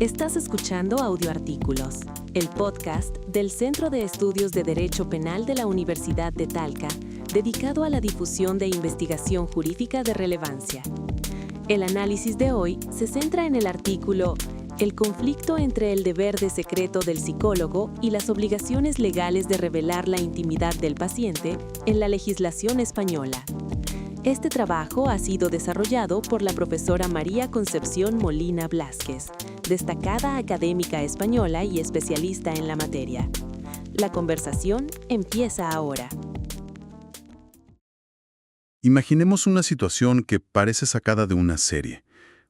Estás escuchando Audioartículos, el podcast del Centro de Estudios de Derecho Penal de la Universidad de Talca, dedicado a la difusión de investigación jurídica de relevancia. El análisis de hoy se centra en el artículo El conflicto entre el deber de secreto del psicólogo y las obligaciones legales de revelar la intimidad del paciente en la legislación española. Este trabajo ha sido desarrollado por la profesora María Concepción Molina Blázquez, destacada académica española y especialista en la materia. La conversación empieza ahora. Imaginemos una situación que parece sacada de una serie.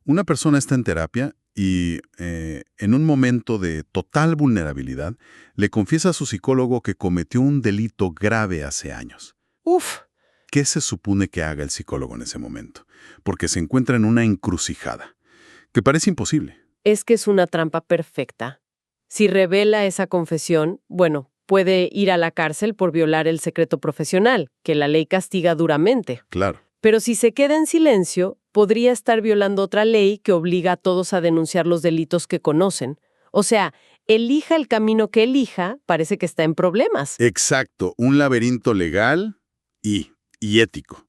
Una persona está en terapia y, en un momento de total vulnerabilidad, le confiesa a su psicólogo que cometió un delito grave hace años. Uf. ¿Qué se supone que haga el psicólogo en ese momento? Porque se encuentra en una encrucijada, que parece imposible. Es que es una trampa perfecta. Si revela esa confesión, puede ir a la cárcel por violar el secreto profesional, que la ley castiga duramente. Claro. Pero si se queda en silencio, podría estar violando otra ley que obliga a todos a denunciar los delitos que conocen. O sea, elija el camino que elija, parece que está en problemas. Exacto, un laberinto legal y ético.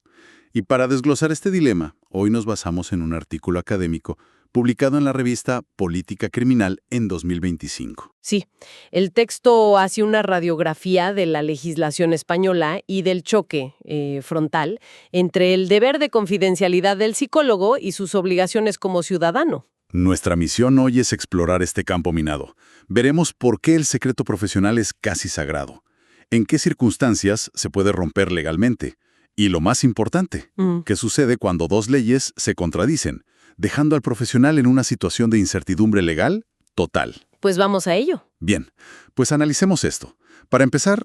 Y para desglosar este dilema, hoy nos basamos en un artículo académico publicado en la revista Política Criminal en 2025. Sí, el texto hace una radiografía de la legislación española y del choque frontal entre el deber de confidencialidad del psicólogo y sus obligaciones como ciudadano. Nuestra misión hoy es explorar este campo minado. Veremos por qué el secreto profesional es casi sagrado, en qué circunstancias se puede romper legalmente, y lo más importante, ¿qué sucede cuando dos leyes se contradicen, dejando al profesional en una situación de incertidumbre legal total? Pues vamos a ello. Bien, pues analicemos esto. Para empezar,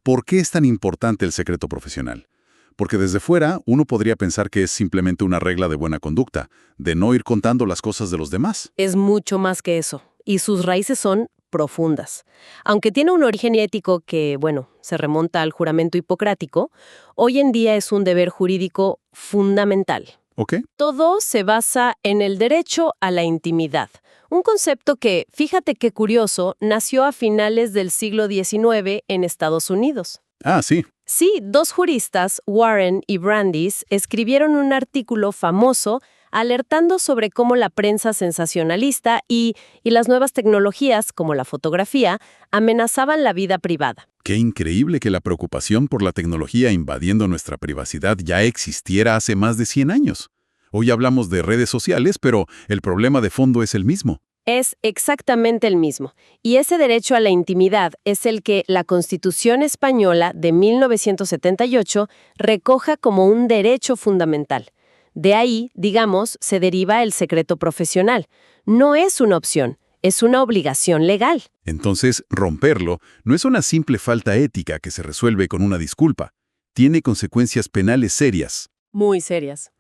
¿por qué es tan importante el secreto profesional? Porque desde fuera uno podría pensar que es simplemente una regla de buena conducta, de no ir contando las cosas de los demás. Es mucho más que eso, y sus raíces son profundas. Aunque tiene un origen ético que, se remonta al juramento hipocrático, hoy en día es un deber jurídico fundamental. ¿Ok? Todo se basa en el derecho a la intimidad, un concepto que, fíjate qué curioso, nació a finales del siglo XIX en Estados Unidos. Ah, sí. Sí, dos juristas, Warren y Brandeis, escribieron un artículo famoso alertando sobre cómo la prensa sensacionalista y las nuevas tecnologías, como la fotografía, amenazaban la vida privada. Qué increíble que la preocupación por la tecnología invadiendo nuestra privacidad ya existiera hace más de 100 años. Hoy hablamos de redes sociales, pero el problema de fondo es el mismo. Es exactamente el mismo. Y ese derecho a la intimidad es el que la Constitución española de 1978 recoja como un derecho fundamental. De ahí, digamos, se deriva el secreto profesional. No es una opción, es una obligación legal. Entonces, romperlo no es una simple falta ética que se resuelve con una disculpa. Tiene consecuencias penales serias. Muy serias.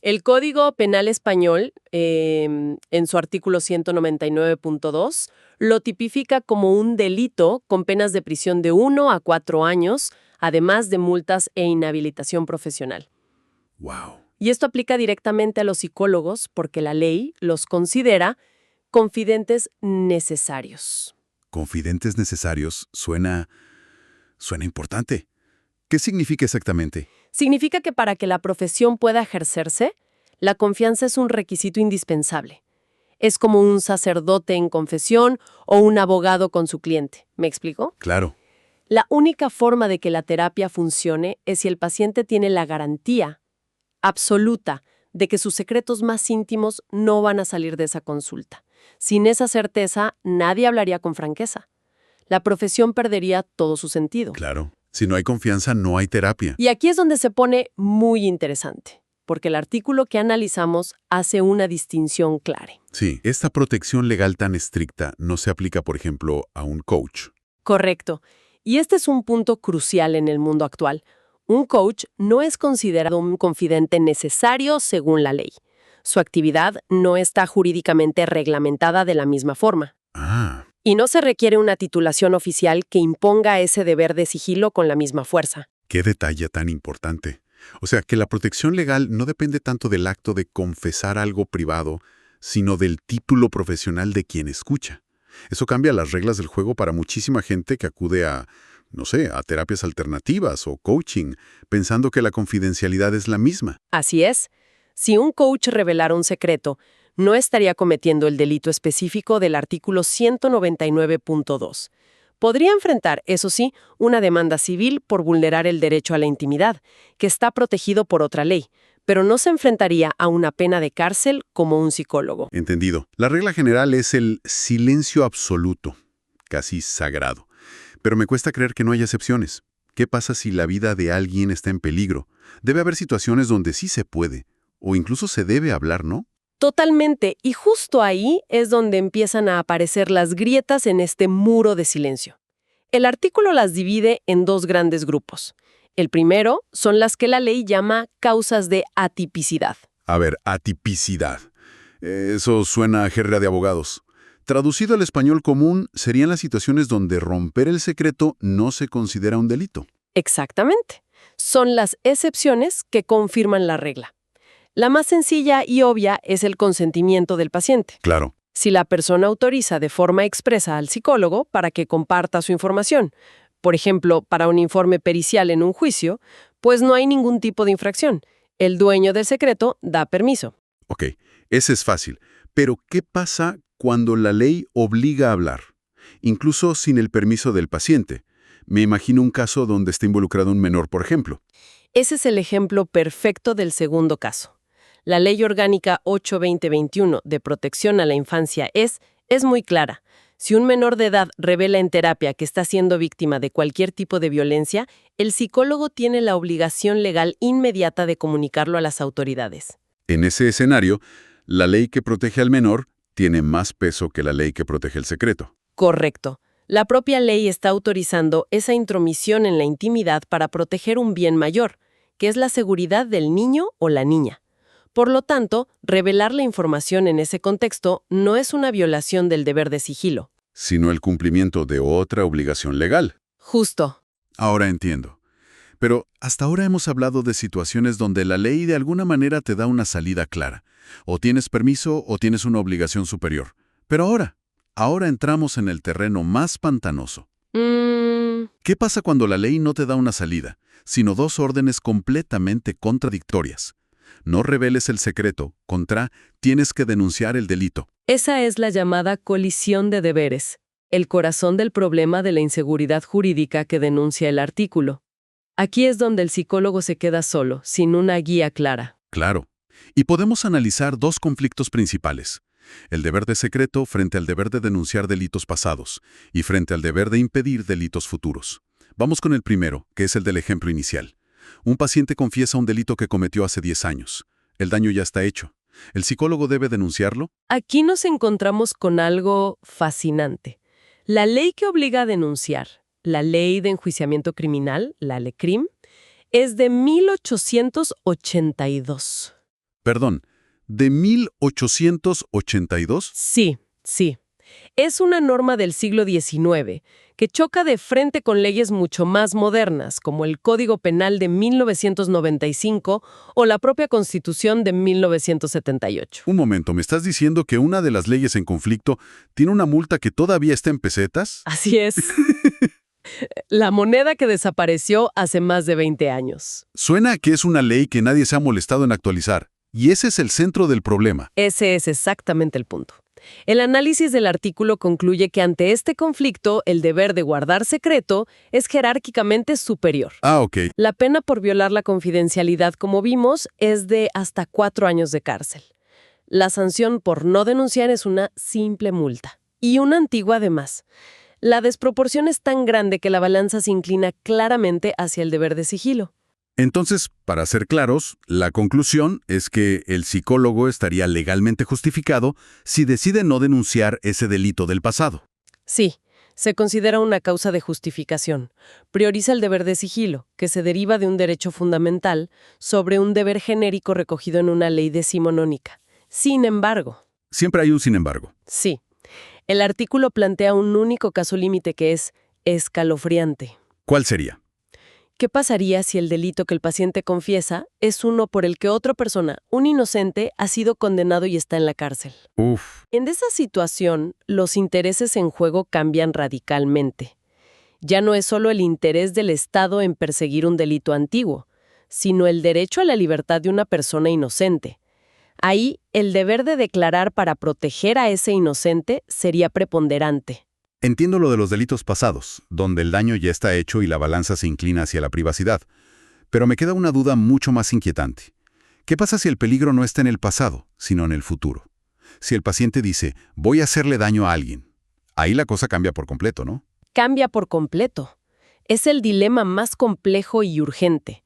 El Código Penal Español, en su artículo 199.2, lo tipifica como un delito con penas de prisión de 1 a 4 años, además de multas e inhabilitación profesional. ¡Wow! Y esto aplica directamente a los psicólogos porque la ley los considera confidentes necesarios. Confidentes necesarios suena importante. ¿Qué significa exactamente? Significa que para que la profesión pueda ejercerse, la confianza es un requisito indispensable. Es como un sacerdote en confesión o un abogado con su cliente. ¿Me explico? Claro. La única forma de que la terapia funcione es si el paciente tiene la garantía absoluta de que sus secretos más íntimos no van a salir de esa consulta. Sin esa certeza, nadie hablaría con franqueza. La profesión perdería todo su sentido. Claro. Si no hay confianza, no hay terapia. Y aquí es donde se pone muy interesante, porque el artículo que analizamos hace una distinción clara. Sí, esta protección legal tan estricta no se aplica, por ejemplo, a un coach. Correcto. Y este es un punto crucial en el mundo actual. Un coach no es considerado un confidente necesario según la ley. Su actividad no está jurídicamente reglamentada de la misma forma. Ah. Y no se requiere una titulación oficial que imponga ese deber de sigilo con la misma fuerza. Qué detalle tan importante. O sea, que la protección legal no depende tanto del acto de confesar algo privado, sino del título profesional de quien escucha. Eso cambia las reglas del juego para muchísima gente que acude a, no sé, a terapias alternativas o coaching, pensando que la confidencialidad es la misma. Así es. Si un coach revelara un secreto, no estaría cometiendo el delito específico del artículo 199.2. Podría enfrentar, eso sí, una demanda civil por vulnerar el derecho a la intimidad, que está protegido por otra ley, pero no se enfrentaría a una pena de cárcel como un psicólogo. Entendido. La regla general es el silencio absoluto, casi sagrado. Pero me cuesta creer que no haya excepciones. ¿Qué pasa si la vida de alguien está en peligro? Debe haber situaciones donde sí se puede, o incluso se debe hablar, ¿no? Totalmente, y justo ahí es donde empiezan a aparecer las grietas en este muro de silencio. El artículo las divide en dos grandes grupos. El primero son las que la ley llama causas de atipicidad. A ver, atipicidad. Eso suena a jerga de abogados. Traducido al español común, serían las situaciones donde romper el secreto no se considera un delito. Exactamente. Son las excepciones que confirman la regla. La más sencilla y obvia es el consentimiento del paciente. Claro. Si la persona autoriza de forma expresa al psicólogo para que comparta su información, por ejemplo, para un informe pericial en un juicio, pues no hay ningún tipo de infracción. El dueño del secreto da permiso. Ok, ese es fácil. Pero, ¿qué pasa cuando la ley obliga a hablar? Incluso sin el permiso del paciente. Me imagino un caso donde está involucrado un menor, por ejemplo. Ese es el ejemplo perfecto del segundo caso. La Ley Orgánica 8/2021 de protección a la infancia es muy clara. Si un menor de edad revela en terapia que está siendo víctima de cualquier tipo de violencia, el psicólogo tiene la obligación legal inmediata de comunicarlo a las autoridades. En ese escenario, la ley que protege al menor tiene más peso que la ley que protege el secreto. Correcto. La propia ley está autorizando esa intromisión en la intimidad para proteger un bien mayor, que es la seguridad del niño o la niña. Por lo tanto, revelar la información en ese contexto no es una violación del deber de sigilo. Sino el cumplimiento de otra obligación legal. Justo. Ahora entiendo. Pero hasta ahora hemos hablado de situaciones donde la ley de alguna manera te da una salida clara. O tienes permiso o tienes una obligación superior. Pero ahora entramos en el terreno más pantanoso. ¿Qué pasa cuando la ley no te da una salida, sino dos órdenes completamente contradictorias? No reveles el secreto, tienes que denunciar el delito. Esa es la llamada colisión de deberes, el corazón del problema de la inseguridad jurídica que denuncia el artículo. Aquí es donde el psicólogo se queda solo, sin una guía clara. Claro. Y podemos analizar dos conflictos principales. El deber de secreto frente al deber de denunciar delitos pasados y frente al deber de impedir delitos futuros. Vamos con el primero, que es el del ejemplo inicial. Un paciente confiesa un delito que cometió hace 10 años. El daño ya está hecho. ¿El psicólogo debe denunciarlo? Aquí nos encontramos con algo fascinante. La ley que obliga a denunciar, la Ley de Enjuiciamiento Criminal, la LECRIM, es de 1882. Perdón, ¿de 1882? Sí. Es una norma del siglo XIX que choca de frente con leyes mucho más modernas, como el Código Penal de 1995 o la propia Constitución de 1978. Un momento, ¿me estás diciendo que una de las leyes en conflicto tiene una multa que todavía está en pesetas? Así es. La moneda que desapareció hace más de 20 años. Suena a que es una ley que nadie se ha molestado en actualizar, y ese es el centro del problema. Ese es exactamente el punto. El análisis del artículo concluye que ante este conflicto, el deber de guardar secreto es jerárquicamente superior. Ok. La pena por violar la confidencialidad, como vimos, es de hasta 4 años de cárcel. La sanción por no denunciar es una simple multa. Y una antigua además. La desproporción es tan grande que la balanza se inclina claramente hacia el deber de sigilo. Entonces, para ser claros, la conclusión es que el psicólogo estaría legalmente justificado si decide no denunciar ese delito del pasado. Sí, se considera una causa de justificación. Prioriza el deber de sigilo, que se deriva de un derecho fundamental, sobre un deber genérico recogido en una ley decimonónica. Sin embargo... Siempre hay un sin embargo. Sí. El artículo plantea un único caso límite que es escalofriante. ¿Cuál sería? ¿Qué pasaría si el delito que el paciente confiesa es uno por el que otra persona, un inocente, ha sido condenado y está en la cárcel? Uf. En esa situación, los intereses en juego cambian radicalmente. Ya no es solo el interés del Estado en perseguir un delito antiguo, sino el derecho a la libertad de una persona inocente. Ahí, el deber de declarar para proteger a ese inocente sería preponderante. Entiendo lo de los delitos pasados, donde el daño ya está hecho y la balanza se inclina hacia la privacidad. Pero me queda una duda mucho más inquietante. ¿Qué pasa si el peligro no está en el pasado, sino en el futuro? Si el paciente dice, voy a hacerle daño a alguien, ahí la cosa cambia por completo, ¿no? Cambia por completo. Es el dilema más complejo y urgente.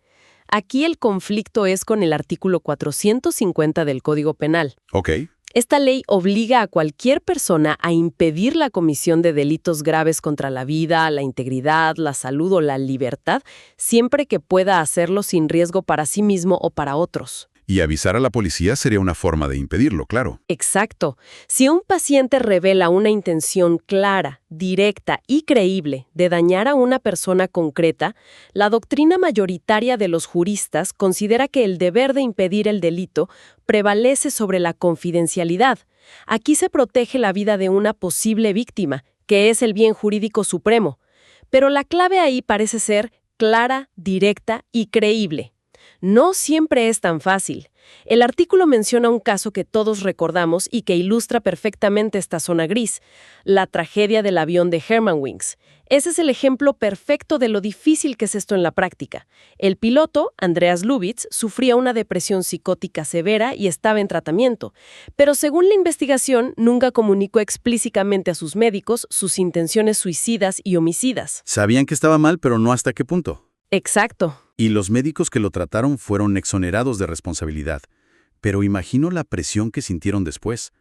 Aquí el conflicto es con el artículo 450 del Código Penal. Ok. Esta ley obliga a cualquier persona a impedir la comisión de delitos graves contra la vida, la integridad, la salud o la libertad, siempre que pueda hacerlo sin riesgo para sí mismo o para otros. Y avisar a la policía sería una forma de impedirlo, claro. Exacto. Si un paciente revela una intención clara, directa y creíble de dañar a una persona concreta, la doctrina mayoritaria de los juristas considera que el deber de impedir el delito prevalece sobre la confidencialidad. Aquí se protege la vida de una posible víctima, que es el bien jurídico supremo. Pero la clave ahí parece ser clara, directa y creíble. No siempre es tan fácil. El artículo menciona un caso que todos recordamos y que ilustra perfectamente esta zona gris, la tragedia del avión de Germanwings. Ese es el ejemplo perfecto de lo difícil que es esto en la práctica. El piloto, Andreas Lubitz, sufría una depresión psicótica severa y estaba en tratamiento, pero según la investigación, nunca comunicó explícitamente a sus médicos sus intenciones suicidas y homicidas. Sabían que estaba mal, pero no hasta qué punto. Exacto. Y los médicos que lo trataron fueron exonerados de responsabilidad. Pero imagino la presión que sintieron después.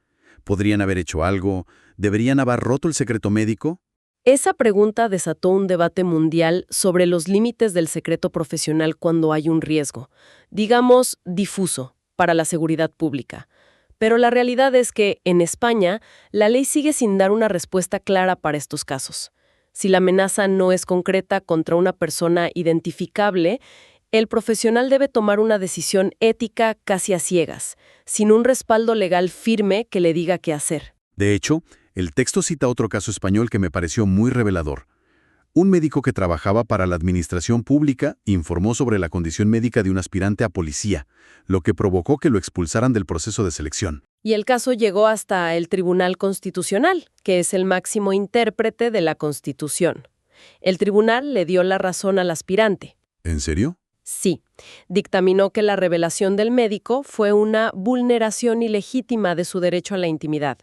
¿Podrían haber hecho algo? ¿Deberían haber roto el secreto médico? Esa pregunta desató un debate mundial sobre los límites del secreto profesional cuando hay un riesgo, digamos, difuso, para la seguridad pública. Pero la realidad es que, en España, la ley sigue sin dar una respuesta clara para estos casos. Si la amenaza no es concreta contra una persona identificable, el profesional debe tomar una decisión ética casi a ciegas, sin un respaldo legal firme que le diga qué hacer. De hecho, el texto cita otro caso español que me pareció muy revelador. Un médico que trabajaba para la administración pública informó sobre la condición médica de un aspirante a policía, lo que provocó que lo expulsaran del proceso de selección. Y el caso llegó hasta el Tribunal Constitucional, que es el máximo intérprete de la Constitución. El tribunal le dio la razón al aspirante. ¿En serio? Sí, dictaminó que la revelación del médico fue una vulneración ilegítima de su derecho a la intimidad.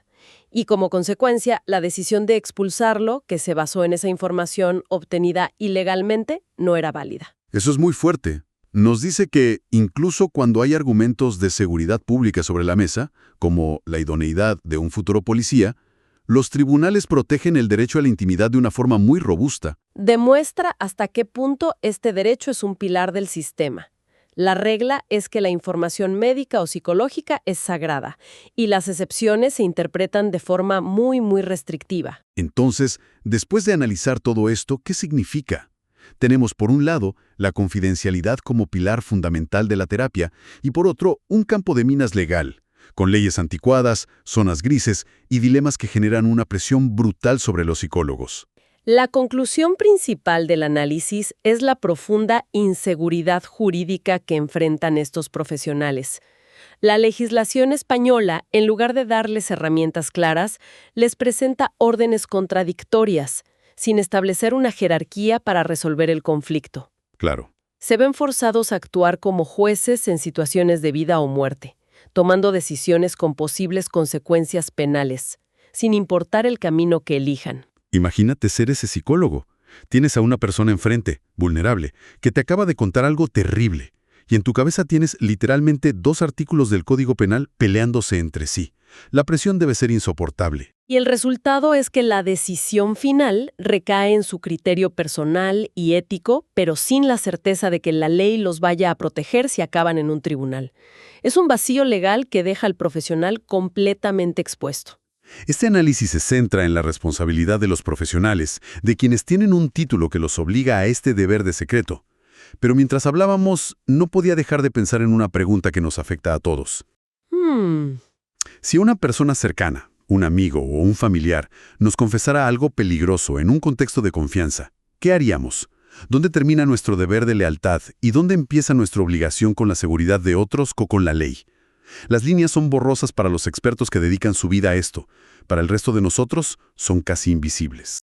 Y como consecuencia, la decisión de expulsarlo, que se basó en esa información obtenida ilegalmente, no era válida. Eso es muy fuerte. Nos dice que, incluso cuando hay argumentos de seguridad pública sobre la mesa, como la idoneidad de un futuro policía, los tribunales protegen el derecho a la intimidad de una forma muy robusta. Demuestra hasta qué punto este derecho es un pilar del sistema. La regla es que la información médica o psicológica es sagrada, y las excepciones se interpretan de forma muy restrictiva. Entonces, después de analizar todo esto, ¿qué significa? Tenemos, por un lado, la confidencialidad como pilar fundamental de la terapia y, por otro, un campo de minas legal, con leyes anticuadas, zonas grises y dilemas que generan una presión brutal sobre los psicólogos. La conclusión principal del análisis es la profunda inseguridad jurídica que enfrentan estos profesionales. La legislación española, en lugar de darles herramientas claras, les presenta órdenes contradictorias, sin establecer una jerarquía para resolver el conflicto. Claro. Se ven forzados a actuar como jueces en situaciones de vida o muerte, tomando decisiones con posibles consecuencias penales, sin importar el camino que elijan. Imagínate ser ese psicólogo. Tienes a una persona enfrente, vulnerable, que te acaba de contar algo terrible, y en tu cabeza tienes literalmente 2 artículos del Código Penal peleándose entre sí. La presión debe ser insoportable. Y el resultado es que la decisión final recae en su criterio personal y ético, pero sin la certeza de que la ley los vaya a proteger si acaban en un tribunal. Es un vacío legal que deja al profesional completamente expuesto. Este análisis se centra en la responsabilidad de los profesionales, de quienes tienen un título que los obliga a este deber de secreto. Pero mientras hablábamos, no podía dejar de pensar en una pregunta que nos afecta a todos. Si una persona cercana, un amigo o un familiar, nos confesara algo peligroso en un contexto de confianza, ¿qué haríamos? ¿Dónde termina nuestro deber de lealtad y dónde empieza nuestra obligación con la seguridad de otros o con la ley? Las líneas son borrosas para los expertos que dedican su vida a esto. Para el resto de nosotros, son casi invisibles.